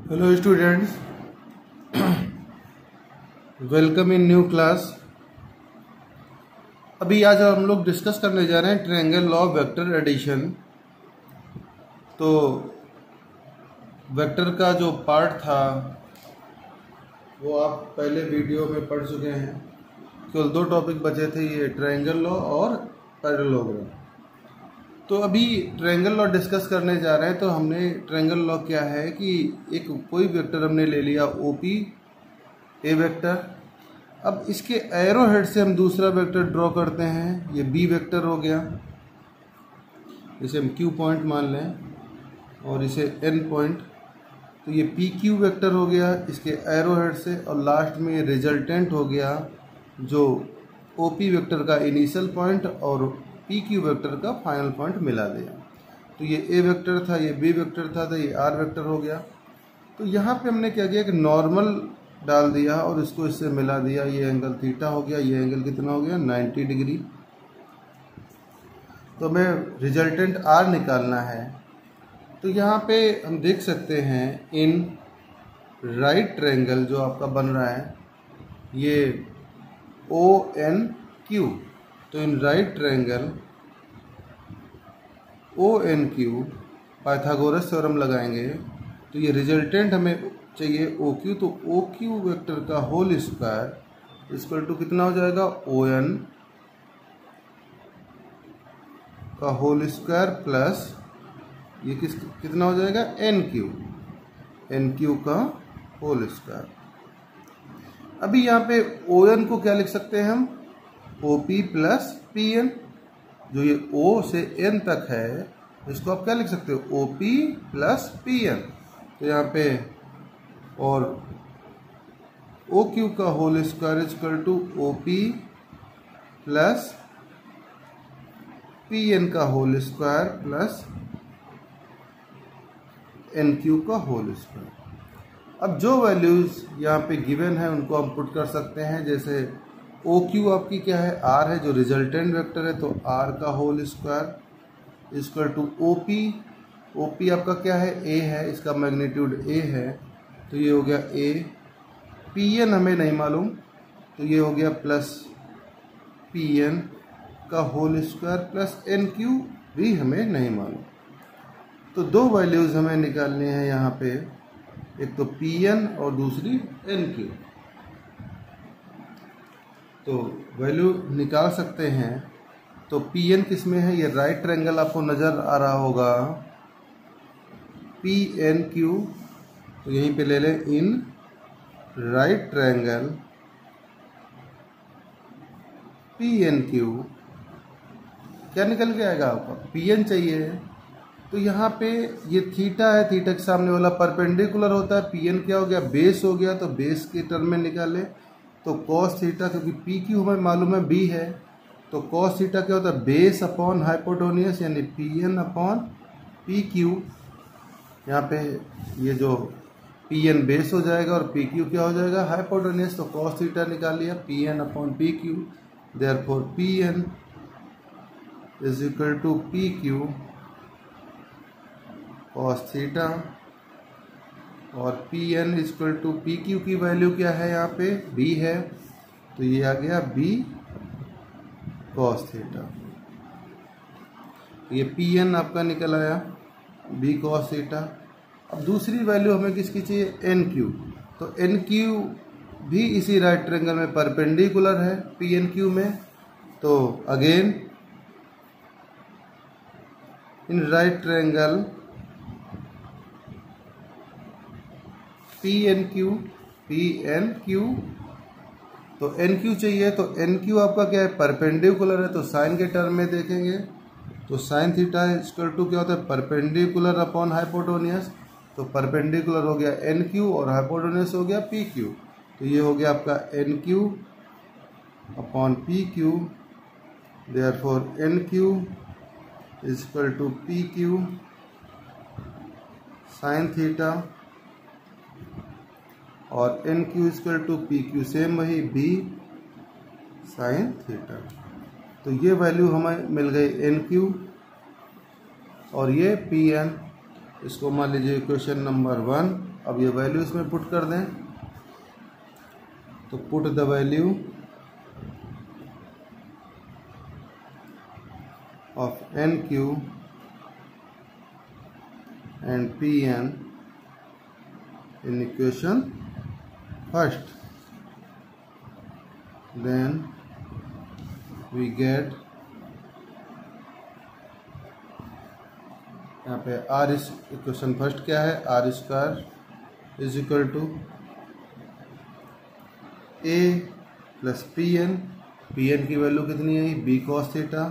Hello students, welcome in new class. अभी आज हम लोग डिस्कस करने जा रहे हैं triangle law of vector addition. तो वेक्टर का जो पार्ट था वो आप पहले वीडियो में पढ़ चुके हैं। केवल दो टॉपिक बचे थे, ये ट्रायंगल लॉ और पैरेललोग्राम। तो अभी ट्रायंगल लॉ डिस्कस करने जा रहे हैं। तो हमने ट्रायंगल लॉ क्या है कि एक कोई वेक्टर हमने ले लिया ओपी ए वेक्टर। अब इसके एरो हेड से हम दूसरा वेक्टर ड्रॉ करते हैं। ये बी वेक्टर हो गया, इसे हम क्यू पॉइंट मान लें और इसे एन पॉइंट। तो ये पी क्यू वेक्टर हो गया इसके एरो हेड से, और लास्ट में रिजल्टेंट हो गया जो ओपी वेक्टर का इनिशियल पॉइंट और पी क्यू वेक्टर का फाइनल पॉइंट मिला दिया। तो ये ए वेक्टर था, ये बी वेक्टर था, तो ये आर वेक्टर हो गया। तो यहाँ पे हमने क्या किया कि नॉर्मल डाल दिया और इसको इससे मिला दिया। ये एंगल थीटा हो गया, ये एंगल कितना हो गया 90 डिग्री। तो हमें रिजल्टेंट आर निकालना है। तो यहाँ पे हम देख सकते हैं इन राइट ट्रायंगल जो आपका बन रहा है ये ओ एन क्यू। तो in right triangle O N Q Pythagoras theorem लगाएंगे। तो ये रिजल्टेंट हमें चाहिए ओ क्यू। तो ओ क्यू वेक्टर का होल स्क्वायर इक्वल टू कितना हो जाएगा ओ एन का होल स्क्वायर प्लस ये कितना हो जाएगा एन क्यू का होल स्क्वायर। अभी यहाँ पे ओ एन को क्या लिख सकते हैं हम, O P plus P N. जो ये ओ से एन तक है इसको आप क्या लिख सकते हो, O P plus P N. तो यहाँ पे और ओ क्यू का whole square equal to O P plus P N का whole square plus N Q का होल स्क्वायर। अब जो वैल्यूज यहाँ पे गिवन है उनको हम पुट कर सकते हैं। जैसे ओ क्यू आपकी क्या है, आर है जो रिजल्टेंट वेक्टर है, तो आर का whole square equal to O P. O P आपका क्या है, ए है, इसका मैग्नीट्यूड ए है, तो ये हो गया ए। पी एन हमें नहीं मालूम, तो ये हो गया प्लस पी एन का whole square plus N Q भी हमें नहीं मालूम। तो दो वैल्यूज हमें निकालनी है यहाँ पे, एक तो पी एन और दूसरी एन क्यू। तो वैल्यू निकाल सकते हैं। तो पी एन किस में है, ये राइट ट्रायंगल आपको नज़र आ रहा होगा पी एन क्यू। तो यहीं पे ले लें in right triangle P N Q. क्या निकल के आएगा आपका, पी एन चाहिए। तो यहाँ पे ये थीटा है, थीटा के सामने वाला परपेंडिकुलर होता है। पी एन क्या हो गया, बेस हो गया, तो बेस के टर्म में निकाले। तो कॉस थीटा, क्योंकि पी क्यू हमें मालूम है बी है, तो कॉस थीटा क्या होता है, बेस अपॉन हाइपोटेन्यूज, यानी P N upon P Q. यहाँ पे ये जो पी एन बेस हो जाएगा और पी क्यू क्या हो जाएगा हाइपोटेन्यूज। तो कॉस थीटा निकाल लिया, P N upon P Q. Therefore P N is equal to P Q cos theta, और P N equal to P Q की वैल्यू क्या है, यहाँ पे बी है, तो ये आ गया बी कॉस थीटा। ये पी एन आपका निकल आया बी कॉस थीटा। अब दूसरी वैल्यू हमें किसकी चाहिए, एन क्यू। तो एन क्यू भी इसी राइट ट्रायंगल में परपेंडिकुलर है पी एन क्यू में। तो again in right triangle P N Q. तो एन क्यू चाहिए, तो एन क्यू आपका क्या है, परपेंडिकुलर है, तो साइन के टर्म में देखेंगे। तो साइन थीटा इक्वल टू क्या होता है, परपेंडिकुलर अपॉन हाइपोटेन्यूज। तो परपेंडिकुलर हो गया एन क्यू और हाइपोटेन्यूज हो गया पी क्यू। तो ये हो गया आपका N Q upon P Q. Therefore N Q equal to P Q sine theta, और N Q equal to P Q same वही बी साइन थीटा। तो ये वैल्यू हमें मिल गई एन क्यू और ये पी एन। इसको मान लीजिए क्वेश्चन नंबर 1। अब ये वैल्यू इसमें पुट कर दें, तो put the value of N Q and P N in equation first, then we get यहाँ पे आर इस इक्वेशन फर्स्ट क्या है, R square is equal to A plus P N की वैल्यू कितनी है, बी कॉस थीटा,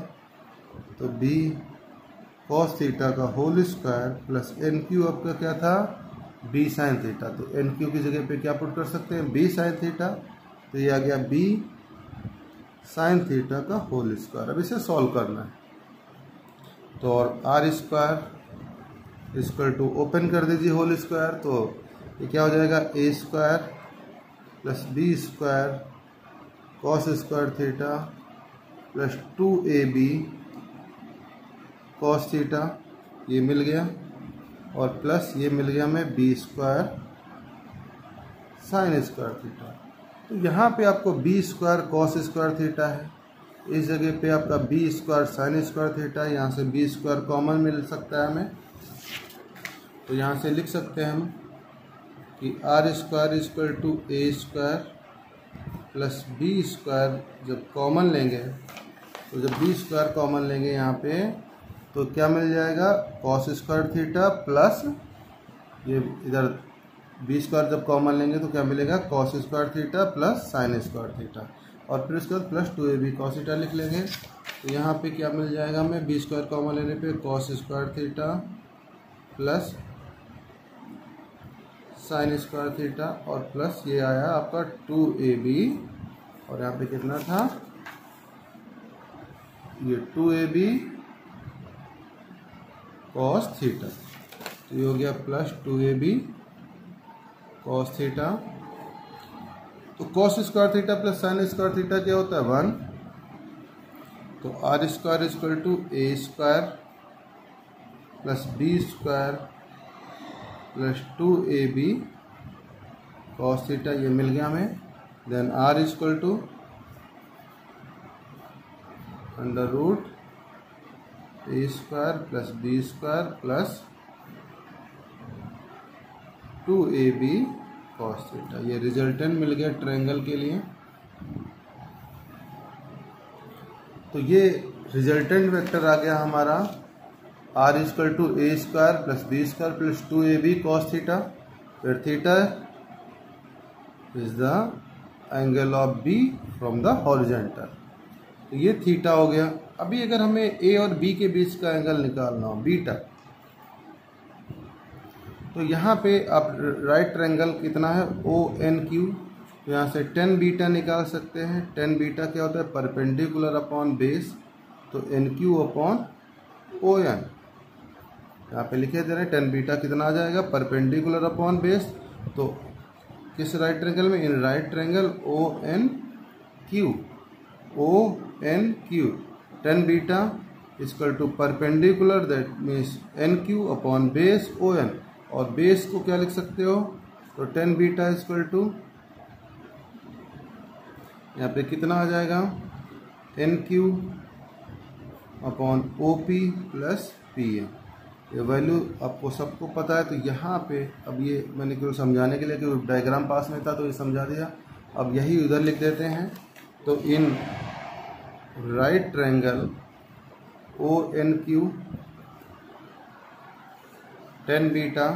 तो B cos theta का whole square plus N Q आपका क्या था, बी साइन थीटा, तो एन क्यू की जगह पे क्या पुट कर सकते हैं, बी साइन थीटा, तो ये आ गया बी साइन थीटा का होल स्क्वायर। अब इसे सॉल्व करना है, तो और R square equal to open कर दीजिए होल स्क्वायर, तो ये क्या हो जाएगा, A square plus B square cos square theta plus 2ab cos theta, ये मिल गया, और प्लस ये मिल गया हमें B square sine square theta. तो यहाँ पे आपको B square cos square theta है, इस जगह पे आपका B square sine square theta है, यहाँ से बी स्क्वायर कॉमन मिल सकता है हमें, तो यहाँ से लिख सकते हैं हम कि R square equal to A square plus B square, जब कॉमन लेंगे तो जब बी स्क्वायर कॉमन लेंगे यहाँ पे तो क्या मिल जाएगा, कॉस स्क्वायर थीटा प्लस ये इधर बी स्क्वायर जब कॉमन लेंगे तो क्या मिलेगा, cos square theta plus sine square theta, और फिर उसके बाद प्लस 2ab कॉस थीटा लिख लेंगे, तो यहाँ पे क्या मिल जाएगा हमें, बी स्क्वायर कॉमन लेने पे cos square theta plus sine square theta, और प्लस ये आया आपका 2ab, और यहाँ पे कितना था, ये 2ab कॉस थीटा, तो ये हो गया प्लस 2ab कॉस थीटा। तो cos square theta plus sine square theta क्या होता है, 1, तो R square equal to A square plus B square plus 2ab cos theta, ये मिल गया हमें, then R equal to under root A square plus B square plus 2ab cos theta, ये resultant मिल गया ट्रायंगल के लिए। तो ये रिजल्टेंट वेक्टर आ गया हमारा R equal to A square plus B square plus 2ab cos theta, फिर theta is the angle of B from the horizontal, तो ये थीटा हो गया। अभी अगर हमें ए और बी के बीच का एंगल निकालना हो, बीटा, तो यहाँ पे आप राइट ट्रायंगल कितना है, ओ एन क्यू, तो यहाँ से 10 बीटा निकाल सकते हैं। 10 बीटा क्या होता है, परपेंडिकुलर अपॉन बेस, तो N Q upon O N, यहाँ पे लिखे दे रहे हैं 10 बीटा कितना आ जाएगा, परपेंडिकुलर अपॉन बेस, तो किस राइट ट्रायंगल में, in right triangle O N Q, 10 beta equal to perpendicular, that means N Q upon base O N, और बेस को क्या लिख सकते हो, तो 10 बीटा इक्वल टू यहाँ पे कितना आ जाएगा, N Q upon O P plus P N, ये वैल्यू आपको सबको पता है। तो यहाँ पे अब ये मैंने केवल समझाने के लिए, क्योंकि डायग्राम पास में था तो ये समझा दिया, अब यही उधर लिख देते हैं। तो in right triangle O N Q 10 beta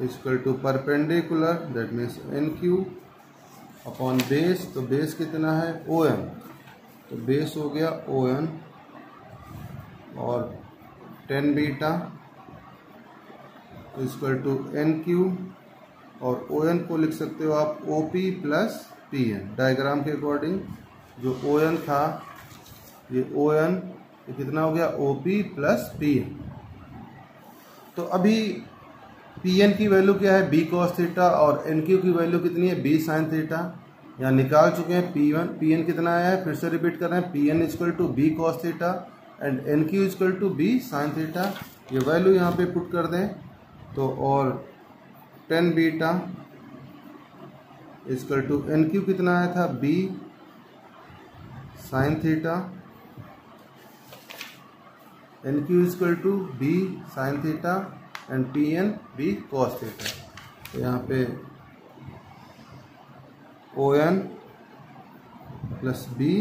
equal to perpendicular, that means N Q upon base, तो बेस कितना है, ओ एन, तो बेस हो गया ओ एन, और 10 beta equal to N Q, और ओ एन को लिख सकते हो आप O P plus P N. Diagram के अकॉर्डिंग जो ओ एन था, ये ओ एन ये कितना हो गया, O P plus P N. तो अभी पी एन की वैल्यू क्या है, बी कॉस थीटा, और एन क्यू की वैल्यू कितनी है, बी साइन थीटा, यहाँ निकाल चुके हैं। पी एन कितना आया है, फिर से रिपीट कर रहे हैं, P N equal to B cos theta and N Q equal to B sine theta. ये वैल्यू यहाँ पे पुट कर दें तो, और tan beta equal to N Q कितना आया था, B sine theta, N Q equal to B sine theta and P N B cos theta. तो यहाँ पे O N plus B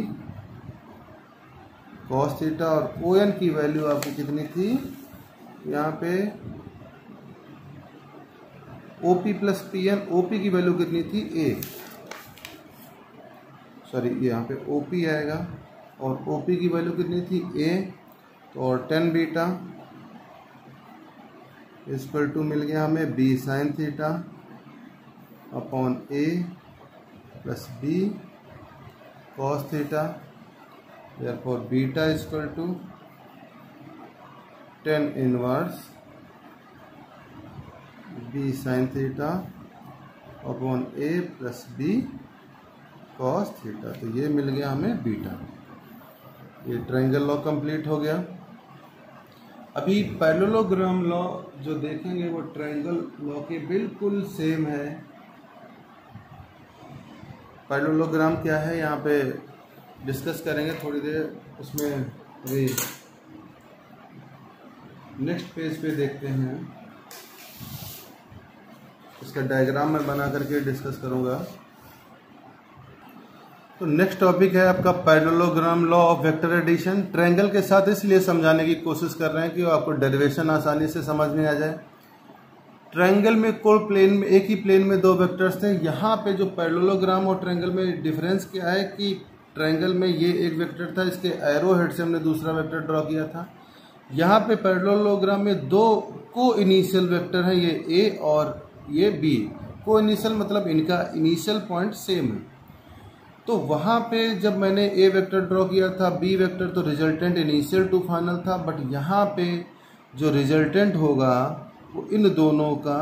cos theta, और ओ एन की वैल्यू आपकी कितनी थी यहाँ पे, O P plus P N, O P की वैल्यू कितनी थी ए, सॉरी यहाँ पे ओ पी आएगा और ओ पी की वैल्यू कितनी थी ए। तो और tan बीटा इक्वल टू मिल गया हमें B sine theta upon A plus B cos theta, therefore beta equal to tan inverse B sine theta upon A plus B cos theta. तो ये मिल गया हमें बीटा। ये ट्रायंगल लॉ कंप्लीट हो गया। अभी पैरेललोग्राम लॉ जो देखेंगे वो ट्रायंगल लॉ के बिल्कुल सेम है। पैरेललोग्राम क्या है यहाँ पे डिस्कस करेंगे थोड़ी देर, उसमें अभी नेक्स्ट पेज पे देखते हैं। इसका डायग्राम मैं बना करके डिस्कस करूंगा। तो नेक्स्ट टॉपिक है आपका parallelogram law of vector addition. Triangle के साथ इसलिए समझाने की कोशिश कर रहे हैं कि आपको डेरिवेशन आसानी से समझ में आ जाए। ट्रायंगल में कोई प्लेन में, एक ही प्लेन में दो वेक्टर्स थे। यहाँ पे जो पैरेललोग्राम और ट्रायंगल में डिफरेंस क्या है कि ट्रायंगल में ये एक वेक्टर था, इसके एरो हेड से हमने दूसरा वेक्टर ड्रॉ किया था। यहाँ पे पैरेललोग्राम में दो को इनिशियल वेक्टर हैं, ये ए और ये बी। को इनिशियल मतलब इनका इनिशियल पॉइंट सेम है। तो वहाँ पे जब मैंने ए वेक्टर ड्रॉ किया था, बी वेक्टर, तो रिजल्टेंट इनिशियल टू फाइनल था। बट यहाँ पे जो रिजल्टेंट होगा वो इन दोनों का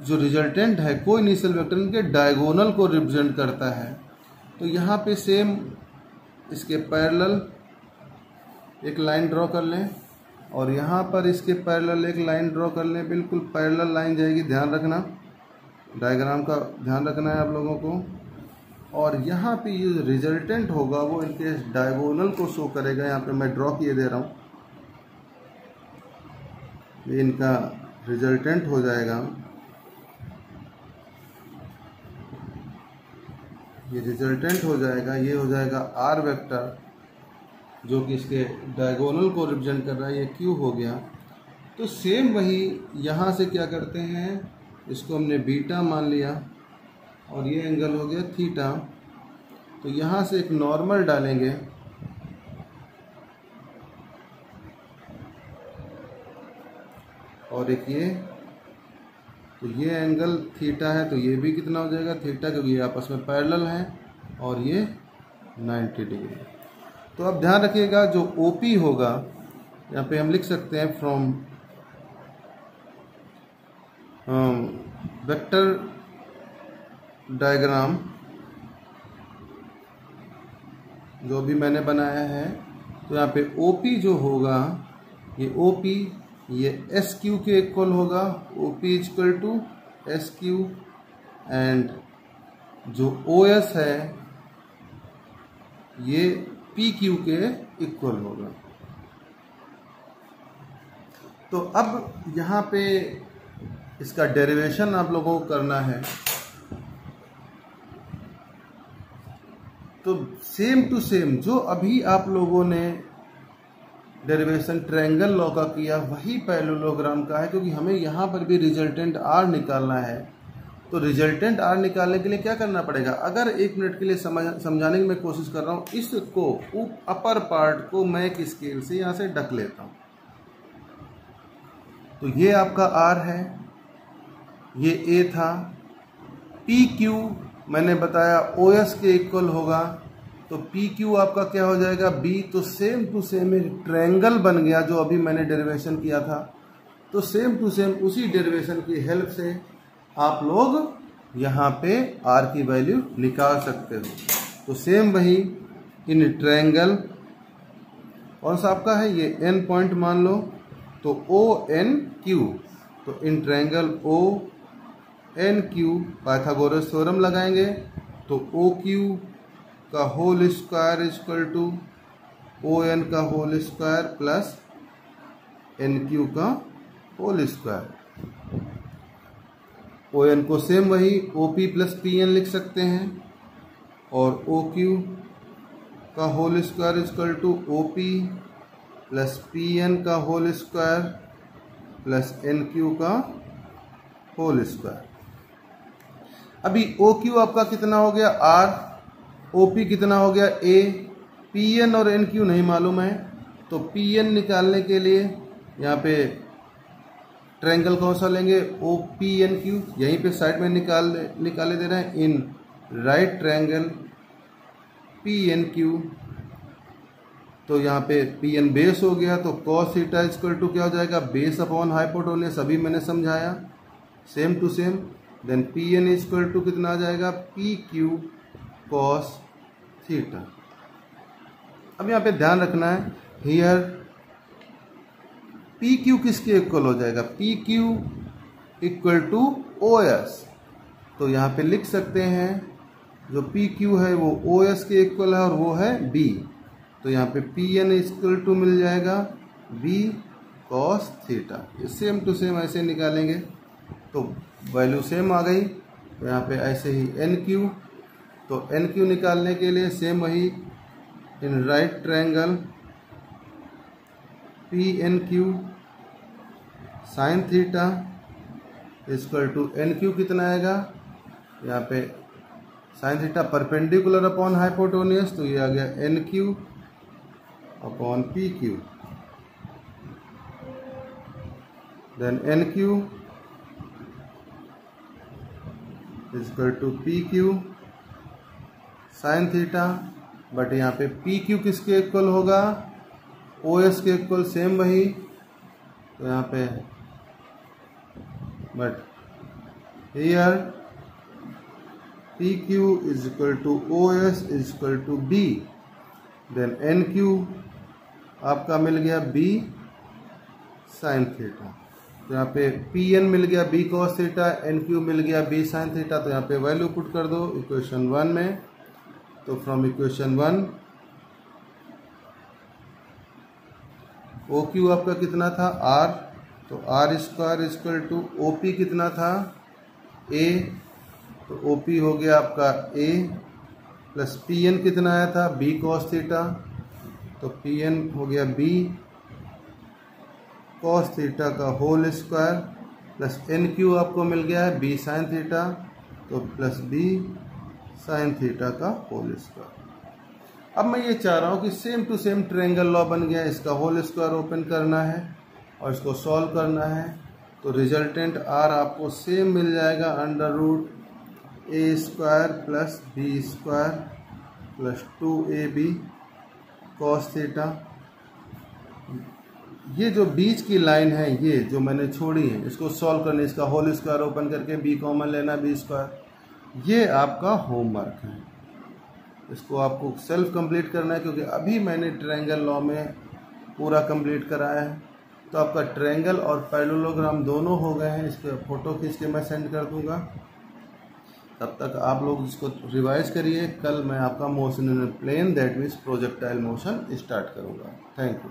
जो रिजल्टेंट है को इनिशियल वेक्टर के डायगोनल को रिप्रेजेंट करता है। तो यहाँ पे सेम इसके पैरेलल एक लाइन ड्रॉ कर लें और यहाँ पर इसके पैरेलल एक लाइन ड्रॉ कर लें। बिल्कुल पैरेलल लाइन जाएगी, ध्यान रखना, डायग्राम का ध्यान रखना है आप लोगों को। और यहाँ पे ये रिजल्टेंट होगा वो इनके डायगोनल को शो करेगा। यहाँ पे मैं ड्रॉ किए दे रहा हूँ, ये इनका रिजल्टेंट हो जाएगा। ये रिजल्टेंट हो जाएगा, ये हो जाएगा आर वेक्टर जो कि इसके डायगोनल को रिप्रेजेंट कर रहा है, ये क्यू हो गया। तो सेम वही यहाँ से क्या करते हैं, इसको हमने बीटा मान लिया और ये एंगल हो गया थीटा। तो यहाँ से एक नॉर्मल डालेंगे और एक ये, तो ये एंगल थीटा है तो ये भी कितना हो जाएगा थीटा, क्योंकि ये आपस में पैरेलल हैं और ये 90 डिग्री। तो अब ध्यान रखिएगा जो OP होगा यहाँ पे हम लिख सकते हैं फ्रॉम वेक्टर डायग्राम जो भी मैंने बनाया है। तो यहाँ पे OP जो होगा ये OP ये SQ के इक्वल होगा, OP equal to SQ, and जो OS है ये PQ के इक्वल होगा। तो अब यहाँ पे इसका डेरिवेशन आप लोगों को करना है। तो सेम टू सेम जो अभी आप लोगों ने डेरिवेशन ट्रायंगल लॉ का किया वही पैरेललोग्राम का है, क्योंकि हमें यहाँ पर भी रिजल्टेंट R निकालना है। तो रिजल्टेंट R निकालने के लिए क्या करना पड़ेगा, अगर 1 मिनट के लिए समझाने की मैं कोशिश कर रहा हूँ, इसको अपर पार्ट को मैं एक स्केल से यहाँ से ढक लेता हूँ। तो ये आपका R है, ये A था, PQ मैंने बताया OS के इक्वल होगा। तो PQ आपका क्या हो जाएगा B। तो सेम टू सेम एक ट्रायंगल बन गया जो अभी मैंने डेरिवेशन किया था। तो सेम टू सेम उसी डेरिवेशन की हेल्प से आप लोग यहाँ पे R की वैल्यू निकाल सकते हो। तो सेम वही इन ट्रायंगल कौन सा आपका है, ये N पॉइंट मान लो, तो ONQ, तो in triangle ONQ Pythagoras theorem लगाएंगे तो OQ का whole square equal to ON का होल स्क्वायर प्लस NQ का होल स्क्वायर। ON को सेम वही OP प्लस PN लिख सकते हैं और OQ का whole square equal to OP plus PN का होल स्क्वायर प्लस NQ का होल स्क्वायर। अभी OQ आपका कितना हो गया R, OP कितना हो गया A, PN और NQ नहीं मालूम है, तो PN निकालने के लिए यहाँ पे ट्रायंगल कौन सा लेंगे, OPNQ, यहीं पे साइड में निकाले दे रहे हैं। इन राइट ट्रायंगल PNQ, तो यहाँ पे PN बेस हो गया, तो cos थीटा इक्वल टू क्या हो जाएगा, बेस अपॉन हाइपोटेन्यूज, अभी मैंने समझाया same to same. Then PN equal to कितना आ जाएगा, PQ cos थीटा। अब यहाँ पे ध्यान रखना है, हियर PQ किसके इक्वल हो जाएगा, PQ इक्वल टू OS, तो यहाँ पे लिख सकते हैं जो PQ है वो OS के इक्वल है और वो है B, तो यहाँ पे PN इक्वल टू मिल जाएगा B cos theta. Same to same ऐसे निकालेंगे तो वैल्यू सेम आ गई। तो यहाँ पे ऐसे ही NQ, तो NQ निकालने के लिए सेम वही, in right triangle PNQ sine theta equal to NQ कितना आएगा, यहाँ पे sine theta perpendicular upon hypotenuse, तो ये आ गया NQ upon PQ। Then NQ equal to PQ sine theta, but यहाँ पे PQ किसके इक्वल होगा, OS के इक्वल, सेम वही, तो यहाँ पे but here PQ is equal to OS is equal to B। Then NQ आपका मिल गया B साइन थीटा, तो यहाँ पे PN मिल गया B cos थीटा, NQ मिल गया B साइन थीटा, तो यहाँ पे वैल्यू पुट कर दो इक्वेशन 1 में। तो फ्रॉम इक्वेशन 1 OQ आपका कितना था R, तो R square equal to OP कितना था A, तो OP हो गया आपका A प्लस PN कितना आया था B cos थीटा, तो PN हो गया B cos थीटा का होल स्क्वायर प्लस NQ आपको मिल गया है B साइन थीटा, तो प्लस B साइन थीटा का होल स्क्वायर। अब मैं ये चाह रहा हूँ कि same to same triangle law बन गया, इसका होल स्क्वायर ओपन करना है और इसको सॉल्व करना है, तो रिजल्टेंट R आपको सेम मिल जाएगा under root A square plus B square plus 2AB cos theta. ये जो बीच की लाइन है, ये जो मैंने छोड़ी है, इसको सॉल्व करने, इसका होल स्क्वायर ओपन करके B कॉमन लेना, B स्क्वायर, ये आपका होमवर्क है। इसको आपको सेल्फ कंप्लीट करना है, क्योंकि अभी मैंने ट्रायंगल लॉ में पूरा कंप्लीट कराया है। तो आपका ट्रायंगल और पैरेललोग्राम दोनों हो गए हैं, इसके फ़ोटो खींच के मैं सेंड कर दूंगा। तब तक आप लोग इसको रिवाइज करिए। कल मैं आपका motion in plane, that means projectile motion, start करूंगा। Thank you.